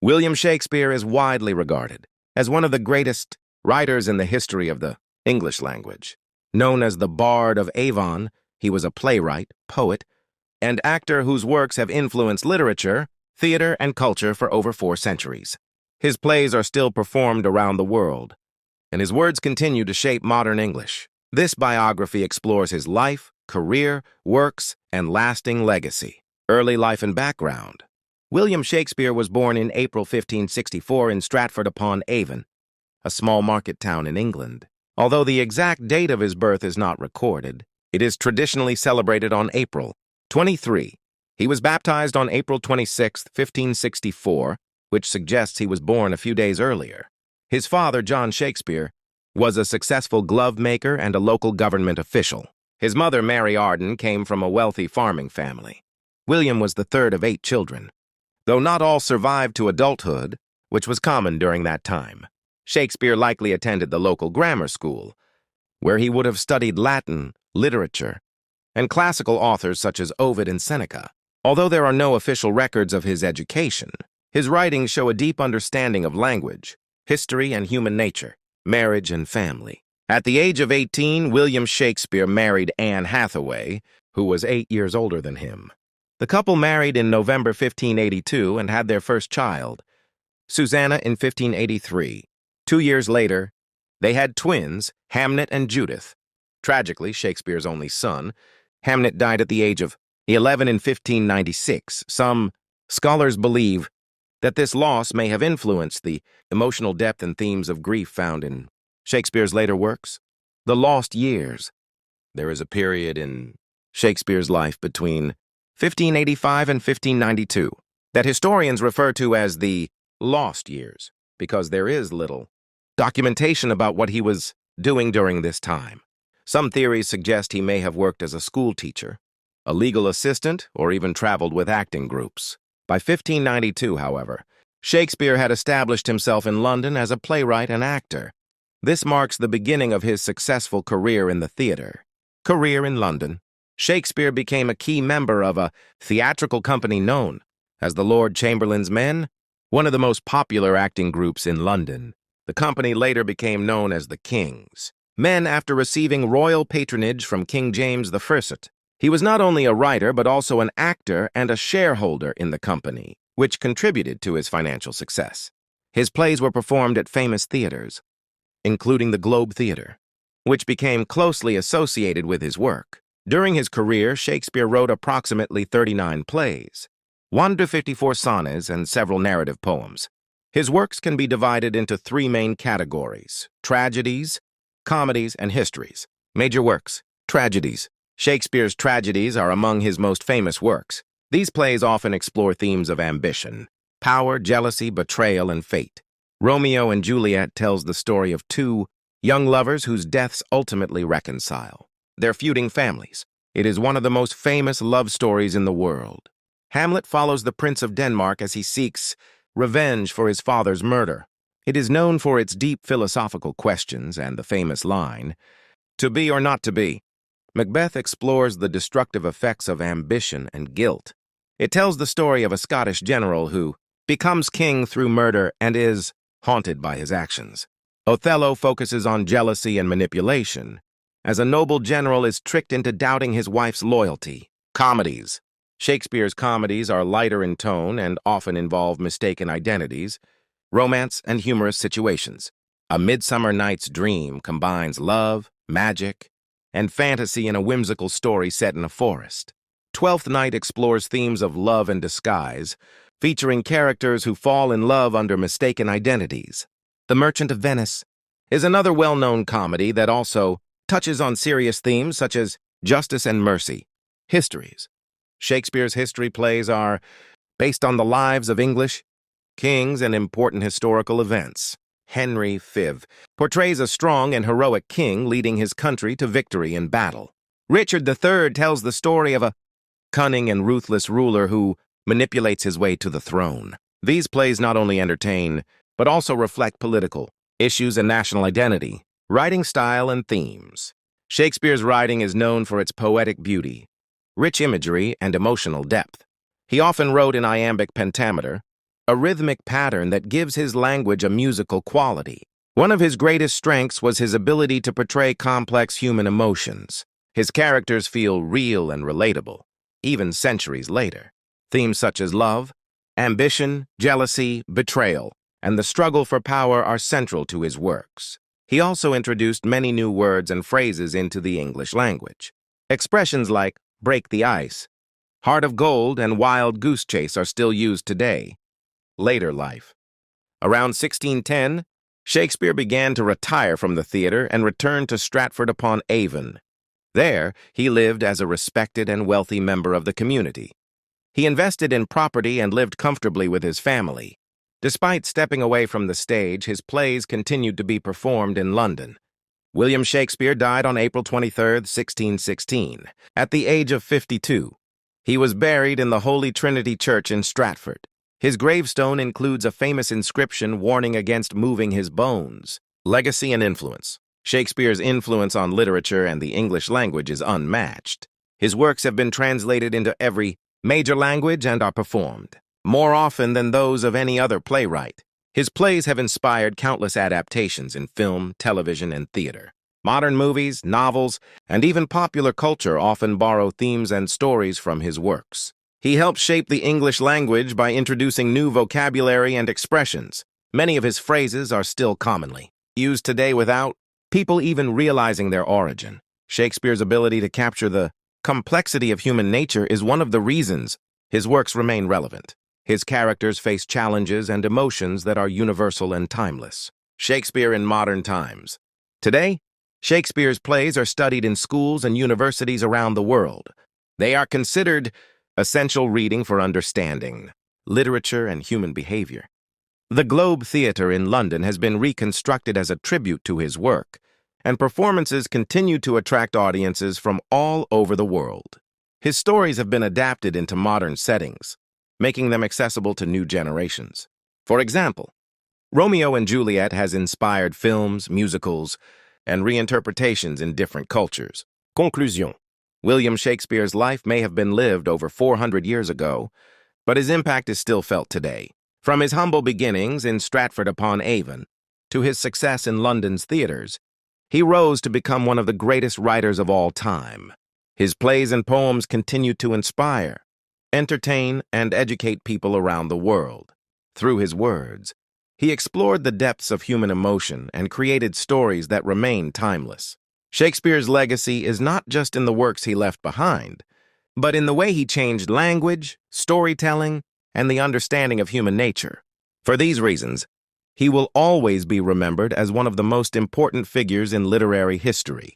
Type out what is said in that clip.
William Shakespeare is widely regarded as one of the greatest writers in the history of the English language. Known as the Bard of Avon, he was a playwright, poet, and actor whose works have influenced literature, theater, and culture for over 4 centuries. His plays are still performed around the world, and his words continue to shape modern English. This biography explores his life, career, works, and lasting legacy. Early life and background. William Shakespeare was born in April 1564 in Stratford-upon-Avon, a small market town in England. Although the exact date of his birth is not recorded, it is traditionally celebrated on April 23. He was baptized on April 26, 1564, which suggests he was born a few days earlier. His father, John Shakespeare, was a successful glove maker and a local government official. His mother, Mary Arden, came from a wealthy farming family. William was the third of 8 children, though not all survived to adulthood, which was common during that time. Shakespeare likely attended the local grammar school, where he would have studied Latin, literature, and classical authors such as Ovid and Seneca. Although there are no official records of his education, his writings show a deep understanding of language, history, and human nature, marriage, and family. At the age of 18, William Shakespeare married Anne Hathaway, who was 8 years older than him. The couple married in November 1582 and had their first child, Susanna, in 1583. 2 years later, they had twins, Hamlet and Judith. Tragically, Shakespeare's only son, Hamlet died at the age of 11 in 1596. Some scholars believe that this loss may have influenced the emotional depth and themes of grief found in Shakespeare's later works. The lost years. There is a period in Shakespeare's life between 1585 and 1592 that historians refer to as the lost years, because there is little documentation about what he was doing during this time. Some theories suggest he may have worked as a school teacher, a legal assistant, or even traveled with acting groups. By 1592, however, Shakespeare had established himself in London as a playwright and actor. This marks the beginning of his successful career in the theater. Career in London. Shakespeare became a key member of a theatrical company known as the Lord Chamberlain's Men, one of the most popular acting groups in London. The company later became known as the King's Men after receiving royal patronage from King James I. He was not only a writer but also an actor and a shareholder in the company, which contributed to his financial success. His plays were performed at famous theaters, including the Globe Theatre, which became closely associated with his work. During his career, Shakespeare wrote approximately 39 plays, 154 sonnets, and several narrative poems. His works can be divided into 3 main categories: tragedies, comedies, and histories. Major works. Tragedies. Shakespeare's tragedies are among his most famous works. These plays often explore themes of ambition, power, jealousy, betrayal, and fate. Romeo and Juliet tells the story of 2 young lovers whose deaths ultimately reconcile their feuding families. It is one of the most famous love stories in the world. Hamlet follows the Prince of Denmark as he seeks revenge for his father's murder. It is known for its deep philosophical questions and the famous line, "To be or not to be." Macbeth explores the destructive effects of ambition and guilt. It tells the story of a Scottish general who becomes king through murder and is haunted by his actions. Othello focuses on jealousy and manipulation, as a noble general is tricked into doubting his wife's loyalty. Comedies. Shakespeare's comedies are lighter in tone and often involve mistaken identities, romance, and humorous situations. A Midsummer Night's Dream combines love, magic, and fantasy in a whimsical story set in a forest. Twelfth Night explores themes of love and disguise, featuring characters who fall in love under mistaken identities. The Merchant of Venice is another well-known comedy that also touches on serious themes such as justice and mercy. Histories. Shakespeare's history plays are based on the lives of English kings and important historical events. Henry V portrays a strong and heroic king leading his country to victory in battle. Richard III tells the story of a cunning and ruthless ruler who manipulates his way to the throne. These plays not only entertain, but also reflect political issues and national identity, writing style, and themes. Shakespeare's writing is known for its poetic beauty, rich imagery, and emotional depth. He often wrote in iambic pentameter, a rhythmic pattern that gives his language a musical quality. One of his greatest strengths was his ability to portray complex human emotions. His characters feel real and relatable, even centuries later. Themes such as love, ambition, jealousy, betrayal, and the struggle for power are central to his works. He also introduced many new words and phrases into the English language. Expressions like break the ice, heart of gold, and wild goose chase are still used today. Later life. Around 1610, Shakespeare began to retire from the theater and returned to Stratford-upon-Avon. There, he lived as a respected and wealthy member of the community. He invested in property and lived comfortably with his family. Despite stepping away from the stage, his plays continued to be performed in London. William Shakespeare died on April 23, 1616, at the age of 52. He was buried in the Holy Trinity Church in Stratford. His gravestone includes a famous inscription warning against moving his bones. Legacy and influence. Shakespeare's influence on literature and the English language is unmatched. His works have been translated into every major language and are performed, more often than those of any other playwright. His plays have inspired countless adaptations in film, television, and theater. Modern movies, novels, and even popular culture often borrow themes and stories from his works. He helped shape the English language by introducing new vocabulary and expressions. Many of his phrases are still commonly used today without people even realizing their origin. Shakespeare's ability to capture the complexity of human nature is one of the reasons his works remain relevant. His characters face challenges and emotions that are universal and timeless. Shakespeare in modern times. Today, Shakespeare's plays are studied in schools and universities around the world. They are considered essential reading for understanding literature and human behavior. The Globe Theatre in London has been reconstructed as a tribute to his work, and performances continue to attract audiences from all over the world. His stories have been adapted into modern settings, making them accessible to new generations. For example, Romeo and Juliet has inspired films, musicals, and reinterpretations in different cultures. Conclusion. William Shakespeare's life may have been lived over 400 years ago, but his impact is still felt today. From his humble beginnings in Stratford-upon-Avon to his success in London's theaters, he rose to become one of the greatest writers of all time. His plays and poems continue to inspire, entertain, and educate people around the world. Through his words, he explored the depths of human emotion and created stories that remain timeless. Shakespeare's legacy is not just in the works he left behind, but in the way he changed language, storytelling, and the understanding of human nature. For these reasons, he will always be remembered as one of the most important figures in literary history.